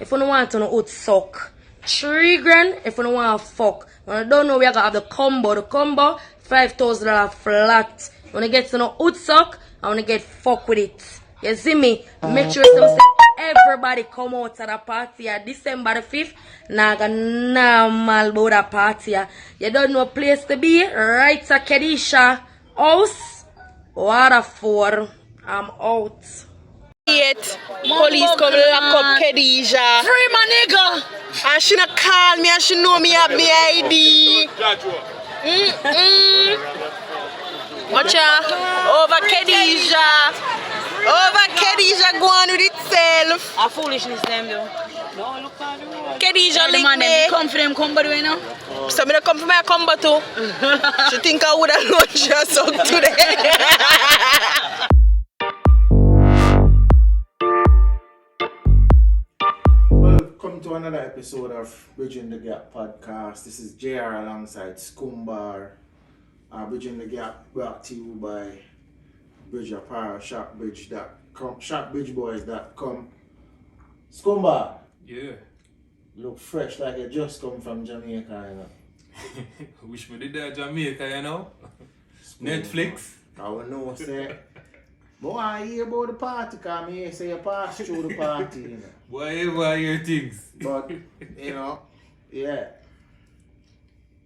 if you don't want to know suck. 3 grand if you don't want to fuck. When you don't know we are gonna have the combo. The combo $5,000 flat. When you get to know suck, I wanna get fuck with it. You see me? Make sure everybody come out to the party at December the 5th. Now got normal about the party. You don't know place to be? Right to KADESHA house. Waterford. I'm out. Police come lock up KADESHA. Free my nigga! And she not call me and she know me have me ID. Watch out. Over KADESHA. Over KADESHA go on with itself. A foolishness them though. No, look at the road. KADESHA link man, me. they come for them combo you know? So me not come for my combo too. She think I would have launched her song today. Welcome to another episode of Bridging the Gap podcast. This is JR alongside Scumbar. Bridging the Gap brought to you by Bridge Apparel, shopbridge.com, shopbridgeboys.com. Scumbar. Yeah. Look fresh like you just come from Jamaica, you know. Wish me did that Jamaica, you know. Netflix. I will know, say. But I hear about the party, because me say you pass through the party, you know. Whatever I hear things. But, you know, yeah.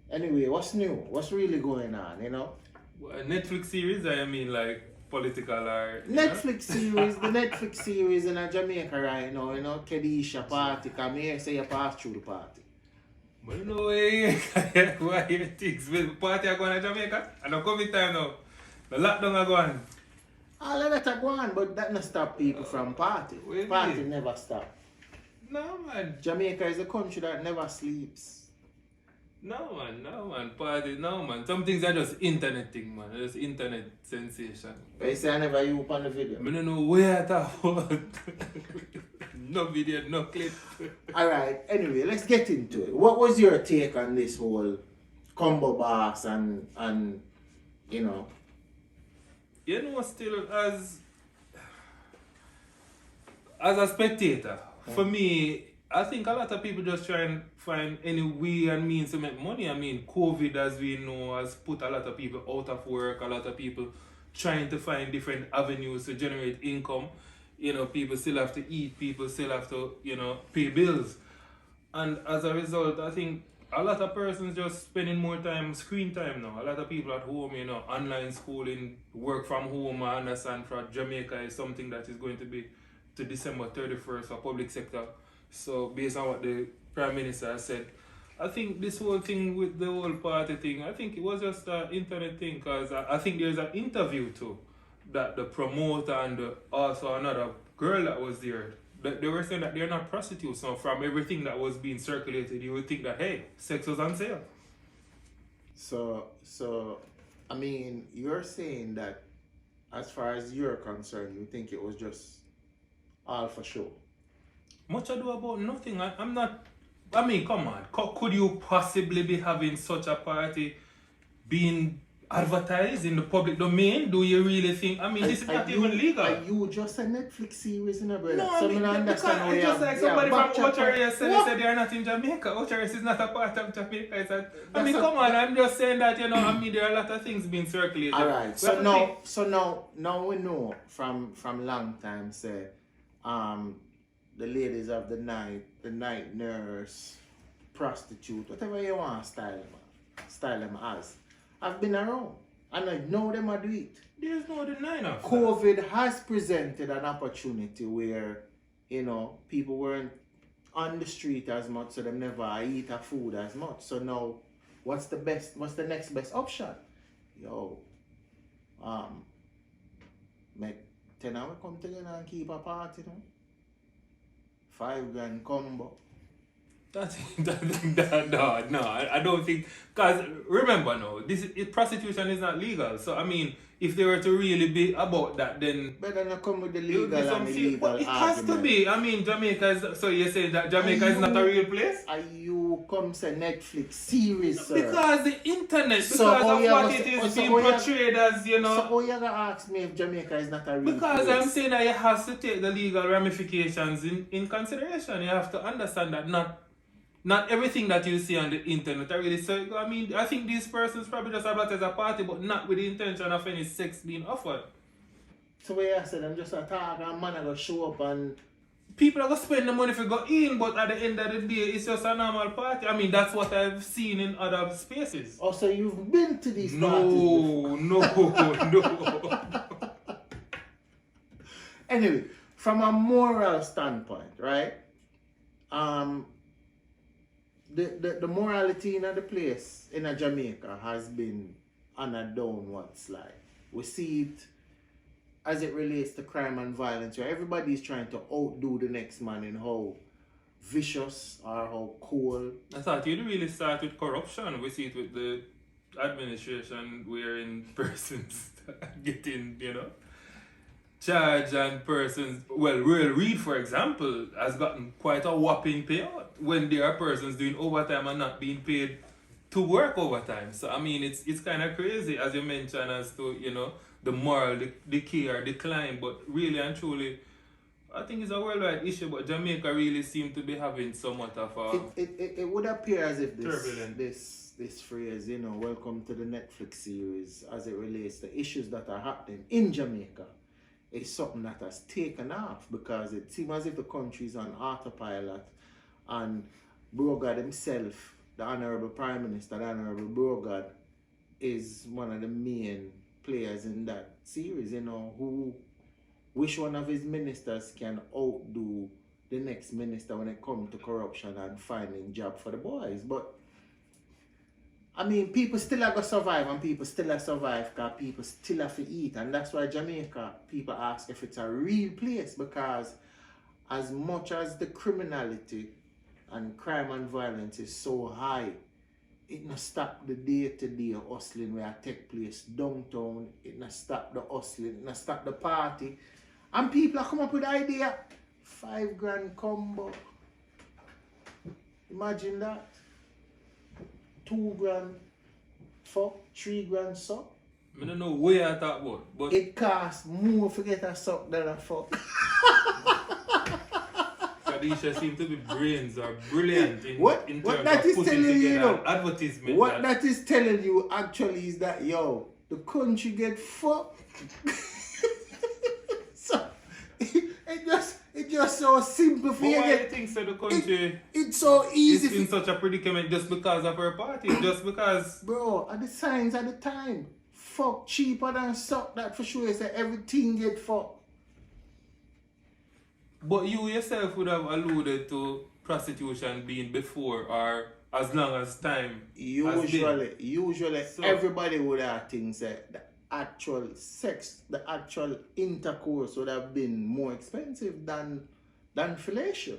Anyway, what's new? What's really going on, you know? Well, Netflix series, I mean like political or... Netflix series, the Netflix series in Jamaica right now, you know, KADESHA party, because me say you pass through the party. But you know why I hear things. Well, party are going to Jamaica and the COVID time now. The lockdown are going. All of that are going, but that not stop people from party. Party never stop. No man. Jamaica is a country that never sleeps. No man. Party, no man. Some things are just internet thing, man. Just internet sensation. But you say I never you on the video. I don't know where I talk about. No video, no clip. Alright, anyway, let's get into it. What was your take on this whole combo boss and you know? You know, still as a spectator, for me, I think a lot of people just try and find any way and means to make money. I mean, COVID, as we know, has put a lot of people out of work, a lot of people trying to find different avenues to generate income. You know, people still have to eat, people still have to, you know, pay bills. And as a result, I think a lot of persons just spending more time, screen time now. A lot of people at home, you know, online schooling, work from home, I understand for Jamaica is something that is going to be to December 31st for public sector. So based on what the Prime Minister has said, I think this whole thing with the whole party thing, I think it was just an internet thing, because I think there's an interview too that the promoter and also another girl that was there, they were saying that they're not prostitutes. So from everything that was being circulated, you would think that, hey, sex was on sale. So I mean, you're saying that as far as you're concerned, you think it was just all for show? Much ado about nothing. I'm not, I mean, come on. Could you possibly be having such a party being advertised in the public domain? Do you really think? I mean, this is not even legal. Are you just a Netflix series, you know, brother? No, I mean, understand it's just like somebody from Ochares said they are not in Jamaica. Ochares is not a part of Jamaica. I mean, come on, I'm just saying that, you know, I mean, there are a lot of things being circulated. Alright, so now we know from long time, say, the ladies of the night nurse, prostitute, whatever you want to style them as, have been around. And I know them do it. There's no denying of that. COVID has presented an opportunity where, you know, people weren't on the street as much, so they never eat a food as much. So now, what's the next best option? Yo, make 10 hours come together and keep a party, no? 5 grand combo. No, I don't think, because remember now, prostitution is not legal. So I mean, if they were to really be about that, then Better not come with the it would be legal some and serious. illegal But it has to argument. be. I mean, Jamaica is. So you're saying that Jamaica is not a real place? Are you come say Netflix series, sir? Because the internet, because So, of what it is being portrayed as, you know. So how you gonna ask me if Jamaica is not a real Because place? I'm saying that you have to take the legal ramifications in consideration. You have to understand that not everything that you see on the internet are really so. I mean, I think these persons probably just advertise a party, but not with the intention of any sex being offered. So where I said I'm just a talk and man I go show up and People are going to spend the money to go in, but at the end of the day, it's just a normal party. I mean, that's what I've seen in other spaces. oh, so you've been to these parties before? No. Anyway, from a moral standpoint, right? The morality in the place in Jamaica has been on a downward slide. We see it as it relates to crime and violence, where everybody is trying to outdo the next man in how vicious or how cool. I thought you'd really start with corruption. We see it with the administration wherein persons getting, you know, charged, and persons, well, Royal Reed, for example, has gotten quite a whopping payout when there are persons doing overtime and not being paid to work overtime. So, I mean, it's kind of crazy, as you mentioned, as to, you know, the moral decay or decline, but really and truly, I think it's a worldwide issue, but Jamaica really seems to be having somewhat of a... It would appear as if turbulent. this phrase, you know, welcome to the Netflix series, as it relates to issues that are happening in Jamaica, is something that has taken off, because it seems as if the country is on autopilot, and Brogard himself, the Honorable Prime Minister, the Honorable Brogard, is one of the main players in that series, you know, who wish one of his ministers can outdo the next minister when it comes to corruption and finding job for the boys. But I mean, people still have to survive, and people still have to survive because people still have to eat. And that's why Jamaica, people ask if it's a real place, because as much as the criminality and crime and violence is so high, it not stop the day-to-day hustling where I take place downtown. It not stop the hustling, it not stop the party. And people are come up with the idea, $5,000 combo. Imagine that. $2,000 fuck, $3,000 suck. I don't know where I talk about, but... It costs more to get a suck than a fuck. Kadesha seem to be brains are brilliant in What terms that of is putting telling you, together you know, an advertisement. what that is telling you actually is that, yo, the country get fucked. So it just so simple for But you. why do you think so the country It's so easy is in such a predicament just because of her party? Just because... bro, at the signs at the time, fuck cheaper than suck, that for sure is that everything get fucked. But you yourself would have alluded to prostitution being before or as long as time has been. Usually So- everybody would have things that the actual sex, the actual intercourse would have been more expensive than fellatio.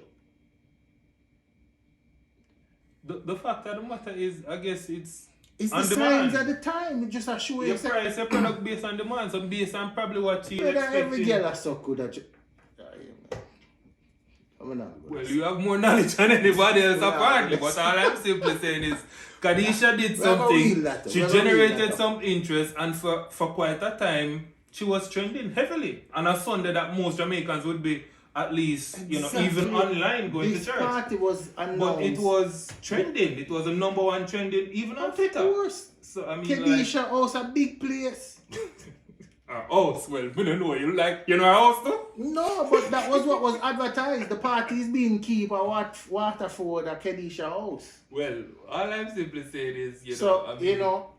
The fact of the matter is, I guess it's It's on the demand. signs at the time. It just assure You you price your product based on demand, so based on probably what you whether every expecting. girl are so good at Well, you have more knowledge than anybody else Yeah, apparently, yes. but all I'm simply saying is Kadesha did We're gonna something, reel that she up. We're gonna reel generated that some interest, and for quite a time she was trending heavily on a Sunday that most Jamaicans would be at least, you know, even online going this to church. party was announced. But it was trending. It was a number one trending even on Of Twitter. course. So I mean, KADESHA house a big place. our house, well, we don't know. You like, you know our house too? No, but that was what was advertised. The party is being keep at Waterford at KADESHA house. Well, all I'm simply saying is, you know, So, I mean, you know,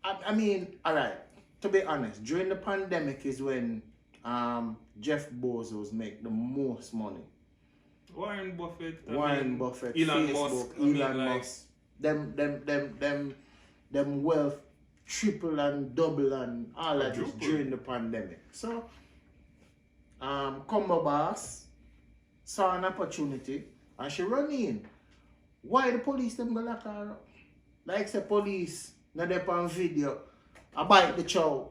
I mean, alright, to be honest, during the pandemic is when Jeff Bezos make the most money. Warren Buffett, Warren Buffett, Elon Facebook, Musk, I mean, Elon like- Musk, them wealth triple and double and all of this Quadruple. during the pandemic. So, Combo Boss saw an opportunity and she run in. why the police them go lock her up? Like say police, now they on video, I bite the chow.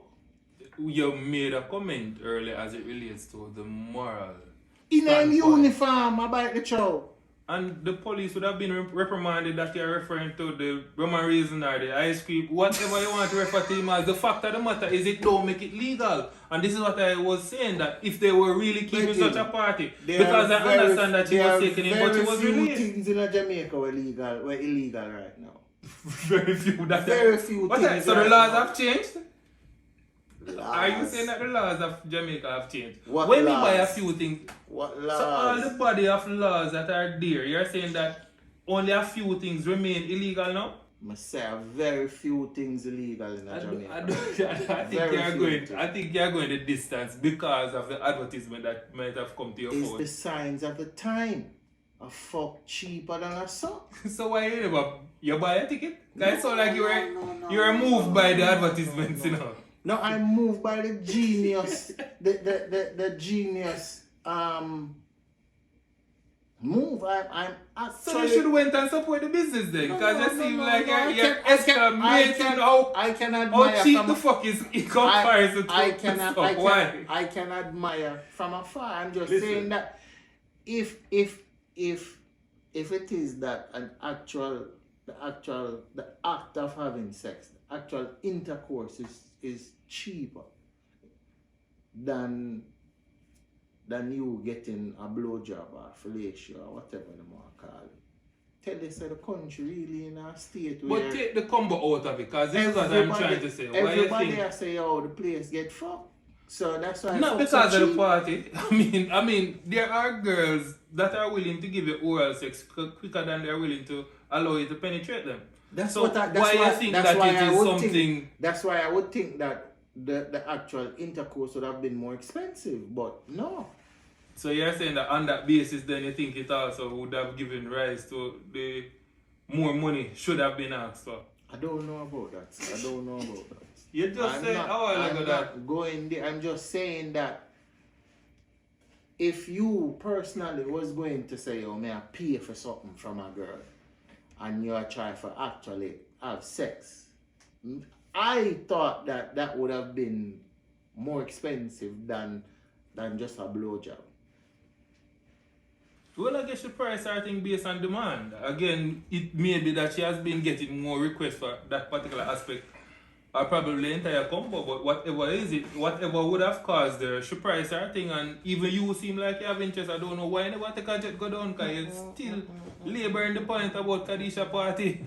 You made a comment earlier as it relates to the moral. In a standpoint. uniform, I bite the chow. And the police would have been reprimanded that you're referring to the Roman reason or the ice cream, whatever you want to refer to him as. The fact of the matter is it don't make it legal. And this is what I was saying, that if they were really keeping such a party, because I understand that she was taken in, but she was Very few released. things in Jamaica were illegal right now. Very few. Very few things. So the right laws now. have changed? Are you Laws. saying that the laws of Jamaica have changed? What When we laws? buy a few things, What so all the laws? body of laws that are there, you're saying that only a few things remain illegal now? I say very few things illegal in Jamaica. I think you're going the distance because of the advertisement that might have come to your It's phone. the signs of the time. A fuck cheaper than a sock. So why you never you buy a ticket? Guys, so like you were moved by the advertisements, you know. No, I'm moved by the genius, the genius move. I'm So you actually. should went and support the business then, because you seem like I you're can- estimating how admire cheap from the fuck is in comparison to stuff. Why? I can admire from afar. I'm just Listen. saying that if it is that the act of having sex, the actual intercourse is cheaper than you getting a blowjob or fellatio or whatever you want to call it. Tell us that the country really in a state where But take the combo out of it, because this is what I'm trying to say. Why you everybody think? I say, oh, the place get fucked. So that's why. Not fuck so because of the cheap. party. I mean, there are girls that are willing to give you oral sex quicker than they're willing to allow you to penetrate them. That's So what I, that's why why, you think that's that why it I is would something? Think, that's why I would think that the actual intercourse would have been more expensive, but no. So you're saying that on that basis, then you think it also would have given rise to the more money should have been asked for? I don't know about that. I don't know about that. You just said a while ago I'm that. not going there. I'm just saying that if you personally was going to say, oh, may I pay for something from a girl, and you're trying to actually have sex, I thought that would have been more expensive than just a blowjob. Well, I guess the price are thing based on demand. Again, it may be that she has been getting more requests for that particular aspect, or probably the entire combo, but whatever is it, whatever would have caused her, she price her thing, and even you seem like you have interest. I don't know why you never take a jet go down, because you're still laboring the point about KADESHA party.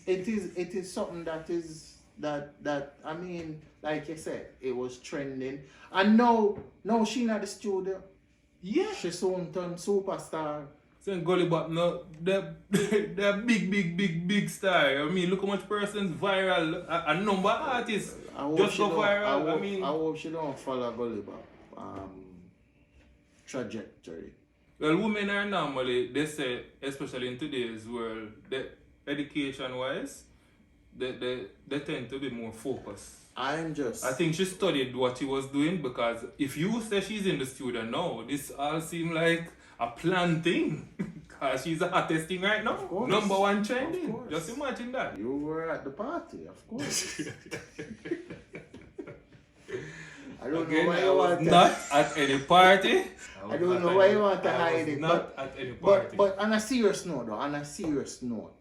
It is something that I mean, like you said, it was trending, and now she not the studio. Yeah. She soon turned superstar. Saying Gully Bop, no, they're big star. I mean, look how much persons viral, a number of artists just go viral. I hope she don't follow Gully Bop trajectory. Well, women are normally, they say, especially in today's world, education-wise, they tend to be more focused. I think she studied what she was doing, because if you say she's in the studio now, this all seems like a planned thing. Because she's the hottest thing right now. course. Number one trending. Of course. Just imagine that. You were at the party, of course. I don't know why I you was want not at any party. I don't know why you want to hide it. Not But at any party. but on a serious note,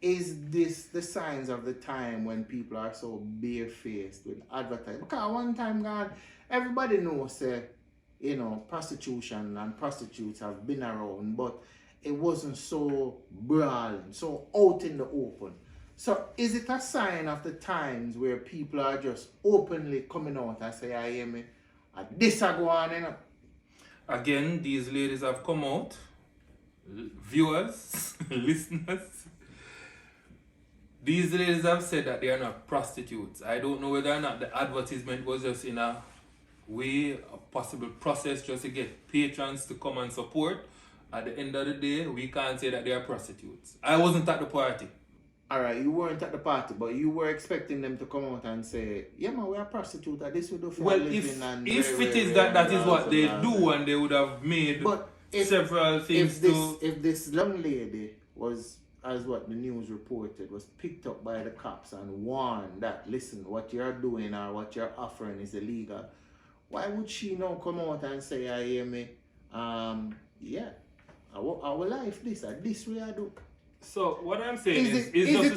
is this the signs of the time when people are so barefaced with advertising? Because one time, God, everybody knows, prostitution and prostitutes have been around, but it wasn't so brawling, so out in the open. So is it a sign of the times where people are just openly coming out and say, I hear me, this I go on, Again, these ladies have come out, viewers, listeners. These ladies have said that they are not prostitutes. I don't know whether or not the advertisement was just in a way, a possible process just to get patrons to come and support. At the end of the day, we can't say that they are prostitutes. I wasn't at the party. Alright, you weren't at the party, but you were expecting them to come out and say, yeah man, we are prostitutes, that this we do for Well, living if and it is that is what they do, and they would have made But several things if this young lady was as what the news reported, was picked up by the cops and warned that, listen, what you're doing or what you're offering is illegal, why would she now come out and say, I hear me, yeah, our life this way I do? So what I'm saying Is it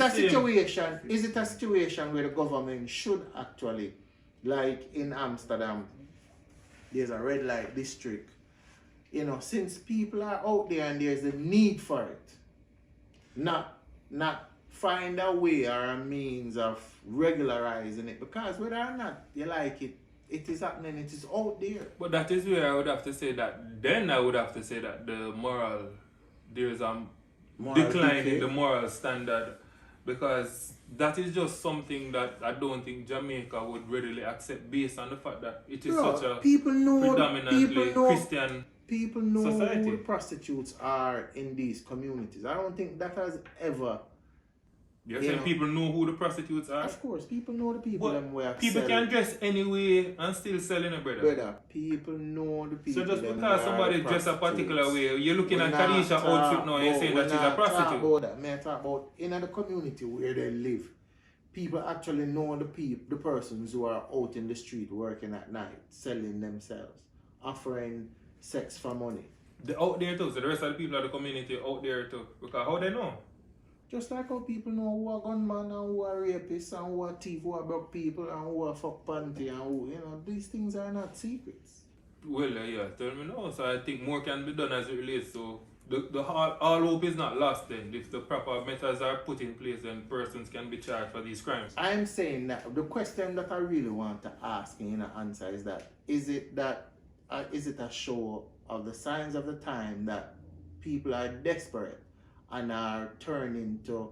a situation where the government should actually, like in Amsterdam, there's a red light district, you know, since people are out there and there's a need for it, not find a way or a means of regularizing it, because whether or not you like it, it is happening, it is out there. But that is where I would have to say that, then I would have to say that there's a decline in the moral standard, because that is just something that I don't think Jamaica would readily accept based on the fact that it is such a predominantly Christian People know society. who the prostitutes are in these communities. I don't think that has ever... You're saying people know who the prostitutes are? Of course, people know the people them where people can dress anyway and still selling it, brother. People know the people. So just because somebody dress a particular way, you're looking at KADESHA outfit now and you're saying that she's a prostitute. May I talk about in the community where they live, people actually know the persons who are out in the street working at night, selling themselves, offering sex for money. They're out there too, so the rest of the people of the community out there too. Because how they know? Just like how people know who are gunmen and who are rapists and who are thief, who are broke people and who are fuck panty and who, you know, these things are not secrets. Well, yeah, tell me now. So I think more can be done as it relates. So all hope is not lost then. If the proper methods are put in place, then persons can be charged for these crimes. I'm saying that the question that I really want to ask and answer is that, is it a show of the signs of the time that people are desperate and are turning to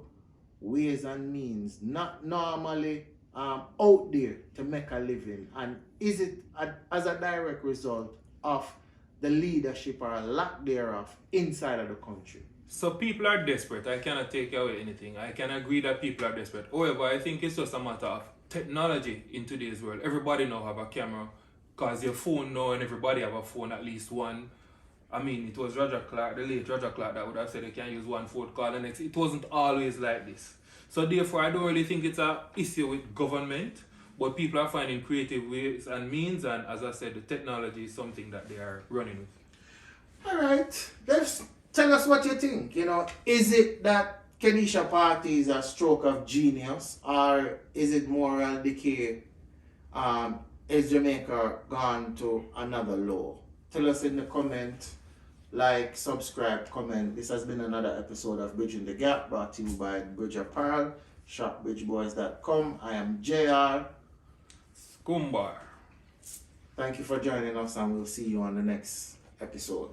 ways and means not normally out there to make a living? And is it as a direct result of the leadership or a lack thereof inside of the country? So people are desperate. I cannot take away anything. I can agree that people are desperate. However, I think it's just a matter of technology in today's world. Everybody now have a camera, because your phone now and everybody have a phone, at least one. I mean, it was Roger Clark, the late Roger Clark, that would have said they can use one phone call, and it wasn't always like this. So therefore, I don't really think it's an issue with government, but people are finding creative ways and means, and as I said, the technology is something that they are running with. All right, let's tell us what you think. You know, is it that KADESHA party is a stroke of genius, or is it moral decay? Is Jamaica gone to another low? Tell us in the comment. Like, subscribe, comment. This has been another episode of Bridging the Gap, brought to you by Bridge Apparel, shopbridgeboys.com. I am JR. Scumbar. Thank you for joining us, and we'll see you on the next episode.